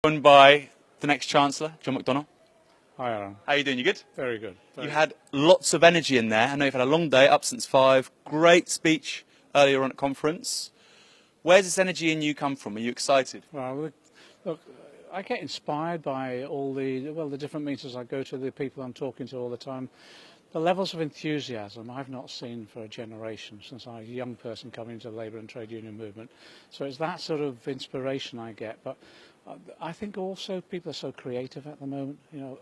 Joined by the next Chancellor, John McDonnell. Hi, Aaron. How are you doing? You good? Very good. You had lots of energy in there. I know you've had a long day, up since 5. Great speech earlier on at conference. Where's this energy in you come from? Are you excited? Well, look, I get inspired by all the different meetings I go to, the people I'm talking to all the time. The levels of enthusiasm I've not seen for a generation since I was a young person coming into the labour and trade union movement. So it's that sort of inspiration I get. But I think also people are so creative at the moment. You know,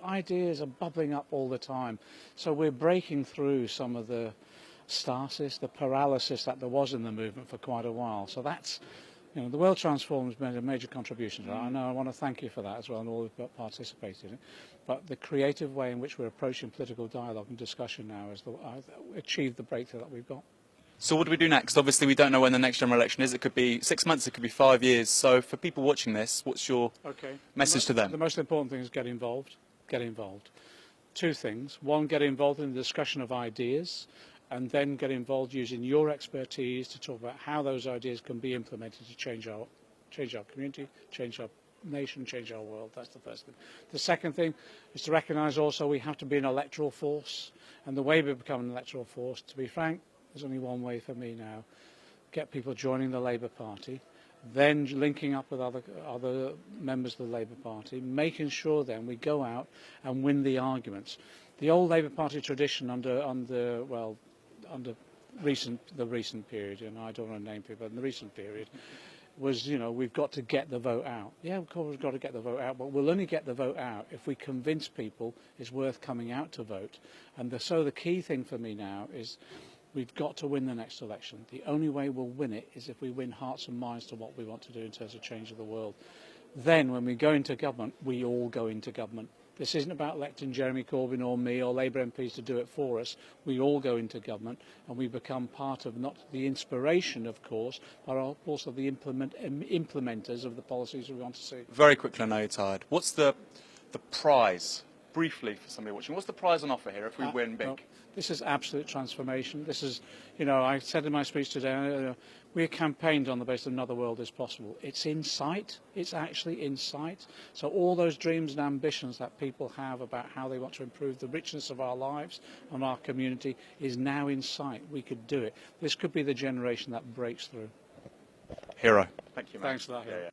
ideas are bubbling up all the time. So we're breaking through some of the stasis, the paralysis that there was in the movement for quite a while. So that's, you know, the World Transforms made a major contribution to that. I know I want to thank you for that as well and all who've participated in it. But the creative way in which we're approaching political dialogue and discussion now has achieved the breakthrough that we've got. So what do we do next? Obviously we don't know when the next general election is. It could be 6 months, it could be 5 years. So for people watching this, what's your message to them? The most important thing is get involved. Get involved. Two things. One, get involved in the discussion of ideas, and then get involved using your expertise to talk about how those ideas can be implemented to change our community, change our nation, change our world. That's the first thing. The second thing is to recognise also we have to be an electoral force, and the way we become an electoral force, to be frank, there's only one way for me now: get people joining the Labour Party, then linking up with other members of the Labour Party, making sure then we go out and win the arguments. The old Labour Party tradition under the recent period, and I don't want to name people, but in the recent period, was, you know, we've got to get the vote out. Yeah, of course we've got to get the vote out, but we'll only get the vote out if we convince people it's worth coming out to vote. And so the key thing for me now is we've got to win the next election. The only way we'll win it is if we win hearts and minds to what we want to do in terms of change of the world. Then when we go into government, we all go into government. This isn't about electing Jeremy Corbyn or me or Labour MPs to do it for us. We all go into government and we become part of not the inspiration, of course, but also the implementers of the policies we want to see. Very quickly, I know you're tired. What's the prize, briefly, for somebody watching? What's the prize on offer here if we win big? Well, this is absolute transformation. This is, you know, I said in my speech today, we campaigned on the basis of another world is possible. It's in sight. It's actually in sight. So all those dreams and ambitions that people have about how they want to improve the richness of our lives and our community is now in sight. We could do it. This could be the generation that breaks through. Hero. Thank you, man. Thanks for that. Yeah.